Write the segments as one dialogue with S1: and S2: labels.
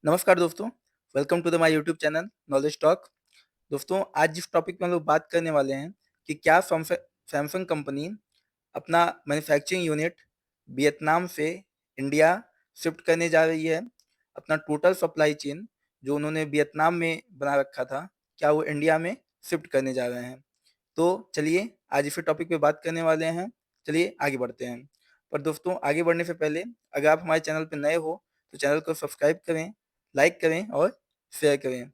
S1: नमस्कार दोस्तों, welcome to the my YouTube channel knowledge talk. दोस्तों, आज जिस टॉपिक में हम लोग बात करने वाले हैं कि क्या सैमसंग कंपनी अपना मैन्युफैक्चरिंग यूनिट वियतनाम से इंडिया शिफ्ट करने जा रही है। अपना टोटल सप्लाई चेन जो उन्होंने वियतनाम में बना रखा था, क्या वो इंडिया में शिफ्ट करने जा रहे हैं। तो चलिए आज इसी टॉपिक पे बात करने वाले हैं। चलिए आगे बढ़ते हैं। पर दोस्तों, आगे बढ़ने से पहले अगर आप हमारे चैनल पे नए हो तो चैनल को सब्सक्राइब करें, लाइक करें और शेयर करें।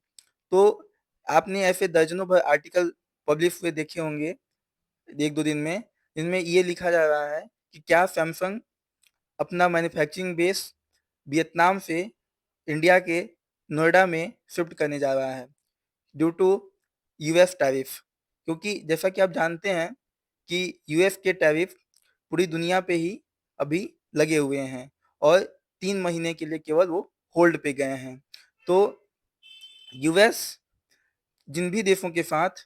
S1: तो आपने ऐसे दर्जनों भर आर्टिकल पब्लिश हुए देखे होंगे 1-2 दिन में, जिनमें ये लिखा जा रहा है कि क्या सैमसंग अपना मैन्युफैक्चरिंग बेस वियतनाम से इंडिया के नोएडा में शिफ्ट करने जा रहा है ड्यू टू यूएस टैरिफ। क्योंकि जैसा कि आप जानते हैं कि यूएस के टैरिफ पूरी दुनिया पे ही अभी लगे हुए हैं और 3 महीने के लिए केवल वो होल्ड पे गए हैं। तो यूएस जिन भी देशों के साथ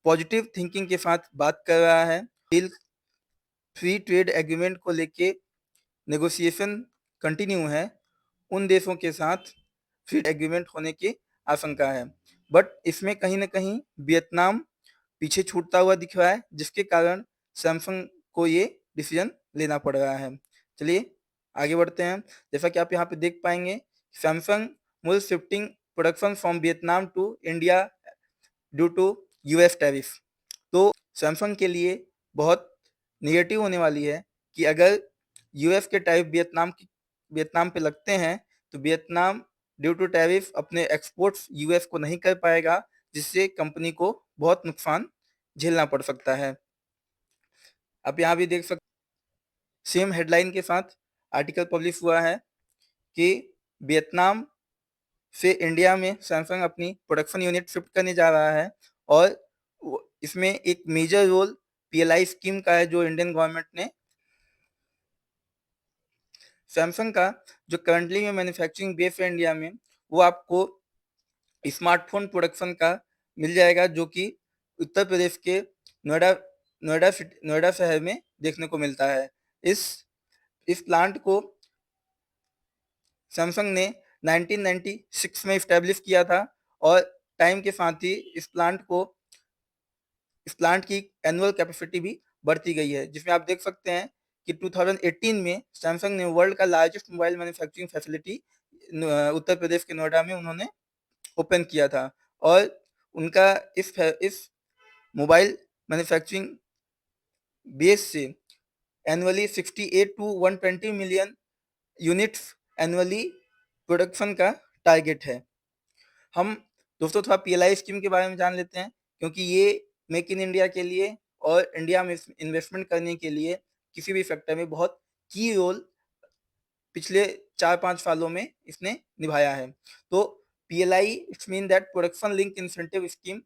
S1: पॉजिटिव थिंकिंग के साथ बात कर रहा है, डील फ्री ट्रेड एग्रीमेंट को लेके नेगोशिएशन कंटिन्यू है, उन देशों के साथ फ्री एग्रीमेंट होने की आशंका है। बट इसमें कहीं न कहीं वियतनाम पीछे छूटता हुआ दिख रहा है, जिसके कारण सैमसंग को ये डिसीजन लेना पड़ रहा है। चलिए आगे बढ़ते हैं। जैसा कि आप यहाँ पे देख पाएँगे, Samsung will shifting production from Vietnam to India due to US tariff. तो सैमसंग के लिए बहुत नेगेटिव होने वाली है कि अगर यूएस के टैरिफ वियतनाम पे लगते हैं तो वियतनाम ड्यू टू टैरिफ अपने एक्सपोर्ट्स यूएस को नहीं कर पाएगा, जिससे कंपनी को बहुत नुकसान झेलना पड़ सकता है। आप यहाँ भी देख सकते सेम हेडलाइन के साथ आर्टिकल पब्लिश हुआ है कि वियतनाम से इंडिया में सैमसंग अपनी प्रोडक्शन यूनिट शिफ्ट करने जा रहा है और इसमें एक मेजर रोल पीएलआई स्कीम का है, जो इंडियन गवर्नमेंट ने सैमसंग का जो करंटली में मैन्युफैक्चरिंग बेस है इंडिया में, वो आपको स्मार्टफोन प्रोडक्शन का मिल जाएगा, जो कि उत्तर प्रदेश के नोएडा नोएडा शहर में देखने को मिलता है। इस इस प्लांट को सैमसंग ने 1996 में इस्टेब्लिश किया था और टाइम के साथ ही इस प्लांट की एनुअल कैपेसिटी भी बढ़ती गई है, जिसमें आप देख सकते हैं कि 2018 में सैमसंग ने वर्ल्ड का largest mobile manufacturing facility Uttar Pradesh के नोएडा में उन्होंने ओपन किया था और उनका इस मोबाइल मैन्युफैक्चरिंग बेस से annually 68 to 120 million units annually production का टारगेट है। हम दोस्तों थोड़ा पीएलआई स्कीम के बारे में जान लेते हैं, क्योंकि ये मेक इन इंडिया के लिए और इंडिया में इन्वेस्टमेंट करने के लिए किसी भी सेक्टर में बहुत की रोल पिछले 4-5 सालों में इसने निभाया है। तो PLI it's mean that production link incentive scheme,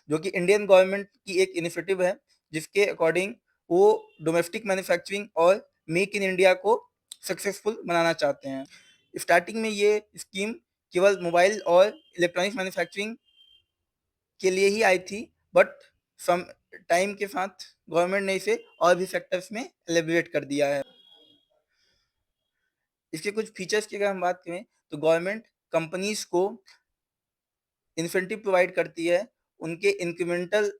S1: जो कि इंडियन गवर्नमेंट की एक इनिशिएटिव है, जिसके अकॉर्डिंग वो डोमेस्टिक मैन्युफैक्चरिंग और मेक इन इंडिया को सक्सेसफुल बनाना चाहते हैं। स्टार्टिंग में ये स्कीम केवल मोबाइल और इलेक्ट्रॉनिक्स मैन्युफैक्चरिंग के लिए ही आई थी, बट सम टाइम के साथ गवर्नमेंट ने इसे और भी सेक्टर्स में एलिब्रेट कर दिया है। इसके कुछ फीचर्स की अगर हम बात करें तो गवर्नमेंट कंपनीज को इंसेंटिव प्रोवाइड करती है उनके इंक्रीमेंटल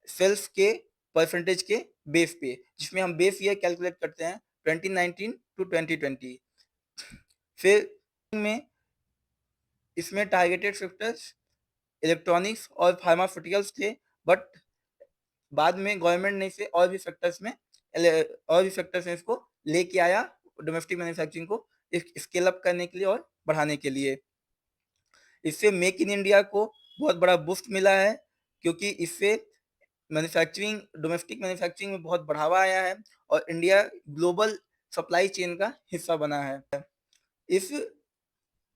S1: सेल्स के परसेंटेज के बेस पे, जिसमें हम बेस ईयर कैलकुलेट करते हैं 2019 टू 2020। फिर में इसमें टारगेटेड सेक्टर्स इलेक्ट्रॉनिक्स और फार्मास्यूटिकल्स थे, बट बाद में गवर्नमेंट ने इसे और भी सेक्टर्स में इसको लेके आया, डोमेस्टिक मैन्युफैक्चरिंग को स्केल अप करने के लिए और बढ़ाने के लिए। इससे मेक इन इंडिया को बहुत बड़ा बूस्ट मिला है, क्योंकि इससे डोमेस्टिक मैन्युफैक्चरिंग में बहुत बढ़ावा आया है और इंडिया ग्लोबल सप्लाई चेन का हिस्सा बना है। इस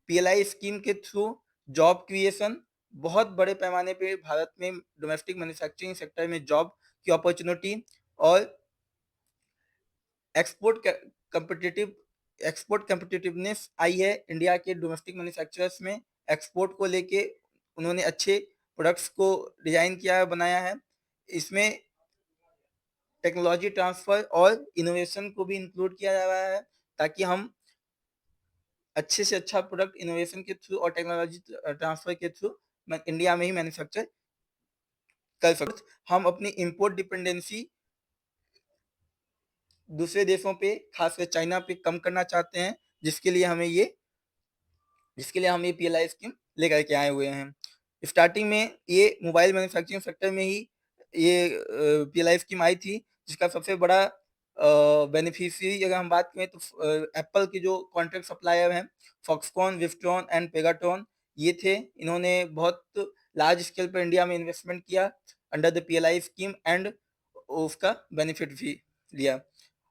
S1: पीएलआई स्कीम के थ्रू जॉब क्रिएशन बहुत बड़े पैमाने पे भारत में डोमेस्टिक मैन्युफैक्चरिंग सेक्टर में जॉब की अपॉर्चुनिटी और एक्सपोर्ट कम्पिटिटिव एक्सपोर्ट कम्पिटिटिवनेस आई है इंडिया के डोमेस्टिक मैन्युफैक्चरर्स में। एक्सपोर्ट को लेके उन्होंने अच्छे प्रोडक्ट्स को डिजाइन किया है, बनाया है। इसमें टेक्नोलॉजी ट्रांसफर और इनोवेशन को भी इंक्लूड किया जा रहा है, ताकि हम अच्छे से अच्छा प्रोडक्ट इनोवेशन के थ्रू और टेक्नोलॉजी ट्रांसफर के थ्रू इंडिया में ही मैन्युफैक्चर कर सकते। हम अपनी इम्पोर्ट डिपेंडेंसी दूसरे देशों पे, खासकर चाइना पे कम करना चाहते हैं, जिसके लिए हमें ये जिसके लिए हम ये पीएलआई स्कीम लेकर के आए हुए हैं। स्टार्टिंग में ये मोबाइल मैन्युफैक्चरिंग सेक्टर में ही ये पीएलआई स्कीम आई थी, जिसका सबसे बड़ा बेनिफिशियरी अगर हम बात करें तो एप्पल के जो कॉन्ट्रैक्ट सप्लायर हैं, फॉक्सकॉन, विस्ट्रॉन एंड पेगाट्रॉन, ये थे। इन्होंने बहुत लार्ज स्केल पर इंडिया में इन्वेस्टमेंट किया under the PLI scheme and उसका बेनिफिट भी लिया।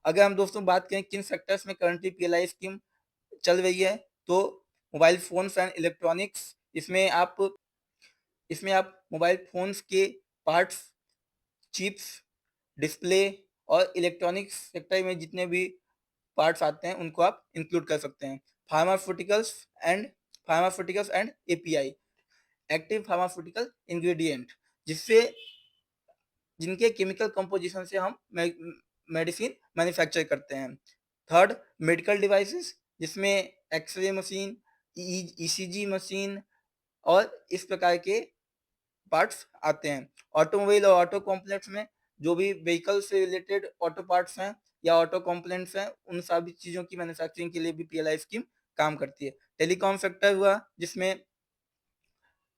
S1: अगर हम दोस्तों बात करें किन सेक्टर्स में करंटली पीएलआई स्कीम चल रही है, तो मोबाइल फोन्स एंड इलेक्ट्रॉनिक्स, इसमें आप मोबाइल फोन्स के पार्ट्स, चिप्स, डिस्प्ले और इलेक्ट्रॉनिक्स सेक्टर में जितने भी पार्ट्स आते हैं उनको आप इंक्लूड कर सकते हैं। Pharmaceuticals and API, active pharmaceutical ingredient, जिससे जिनके केमिकल कंपोजिशन से हम मेडिसिन मैन्युफैक्चर करते हैं। थर्ड, मेडिकल डिवाइसेस, जिसमें एक्सरे मशीन, ईसीजी मशीन और इस प्रकार के पार्ट्स आते हैं। ऑटोमोबाइल और ऑटो कॉम्प्लेक्स में जो भी व्हीकल से रिलेटेड ऑटो पार्ट्स हैं या ऑटो कंपोनेंट्स हैं, उन सभी चीज़ों की मैन्युफैक्चरिंग के लिए भी पीएलआई स्कीम काम करती है। टेलीकॉम सेक्टर हुआ, जिसमें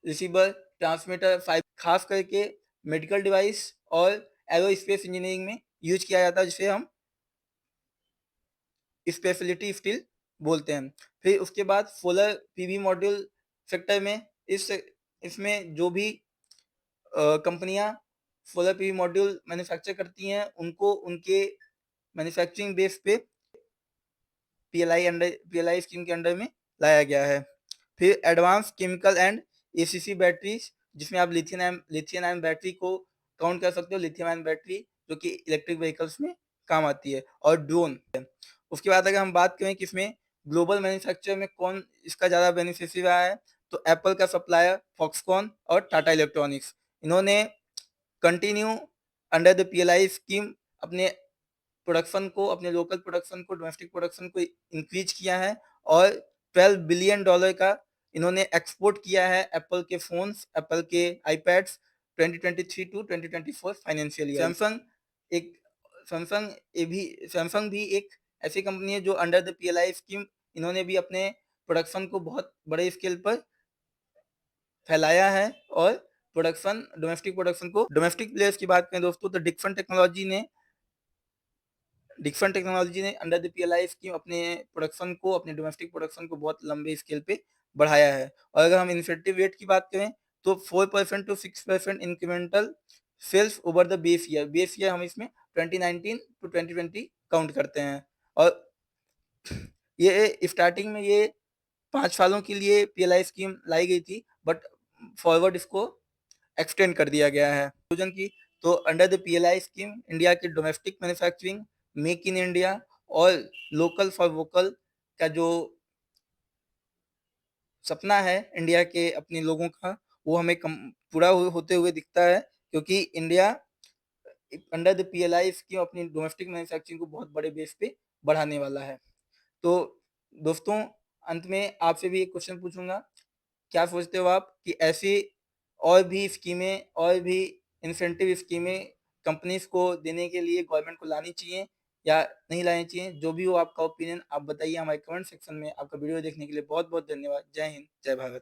S1: रिसीवर, ट्रांसमीटर, फाइबर, खास करके मेडिकल डिवाइस और एरोस्पेस इंजीनियरिंग में यूज किया जाता है, जिसे हम स्पेशलिटी स्टील बोलते हैं। फिर उसके बाद सोलर पीवी मॉड्यूल सेक्टर में इसमें जो भी कंपनियां सोलर पीवी मॉड्यूल मैन्युफैक्चर करती हैं, उनको उनके मैन्युफैक्चरिंग बेस पे पीएलआई स्कीम के अंडर में लाया गया है। फिर advance chemical and ACC batteries, जिसमें आप लिथियम आयन बैटरी को काउंट कर सकते हो, लिथियम आयन बैटरी जो कि इलेक्ट्रिक व्हीकल्स में काम आती है, और ड्रोन। उसके बाद अगर हम बात करें कि इसमें ग्लोबल मैन्युफैक्चर में कौन इसका ज़्यादा बेनिफिशियरी रहा है, तो एप्पल का सप्लायर फॉक्सकॉन और टाटा इलेक्ट्रॉनिक्स, इन्होंने continue under the PLI scheme अपने अपने लोकल प्रोडक्शन को, डोमेस्टिक प्रोडक्शन को इंक्रीज किया है, और $12 बिलियन का इन्होंने एक्सपोर्ट किया है एप्पल के फोन्स, एप्पल के आईपैड्स 2023 टू 2024 फाइनेंशियल ईयर। एक सैमसंग भी एक ऐसी कंपनी है जो अंडर द पीएलआई स्कीम इन्होंने भी अपने प्रोडक्शन को बहुत बड़े स्केल पर फैलाया है, और डोमेस्टिक प्लेयर्स की बात करें दोस्तों, तो डिक्सन टेक्नोलॉजी ने अंडर द पीएलआई स्कीम अपने डोमेस्टिक प्रोडक्शन को बहुत लंबे स्केल पे बढ़ाया है। और अगर हम इन्फेक्टिव रेट की बात करें, तो 4% to 6% incremental sales over the base year हम इसमें 2019 टू 2020 काउंट करते हैं। और ये स्टार्टिंग में ये 5 सालों के लिए पीएलआई स्कीम लाई गई थी, बट फॉरवर्ड इसको एक्सटेंड कर दिया गया है की। तो under the PLI scheme India के domestic manufacturing, make in India और लोकल फॉर वोकल का जो सपना है इंडिया के अपने लोगों का, वो हमें पूरा होते हुए दिखता है, क्योंकि India under the PLI scheme अपनी डोमेस्टिक मैन्युफैक्चरिंग को बहुत बड़े बेस पे बढ़ाने वाला है। तो दोस्तों, अंत में आपसे भी एक क्वेश्चन पूछूंगा, क्या सोचते हो आप कि ऐसी और भी स्कीमें और भी इंसेंटिव स्कीमें कंपनीज को देने के लिए गवर्नमेंट को लानी चाहिए या नहीं लानी चाहिए? जो भी हो आपका ओपिनियन आप बताइए हमारे कमेंट सेक्शन में। आपका वीडियो देखने के लिए बहुत बहुत धन्यवाद। जय हिंद, जय भारत।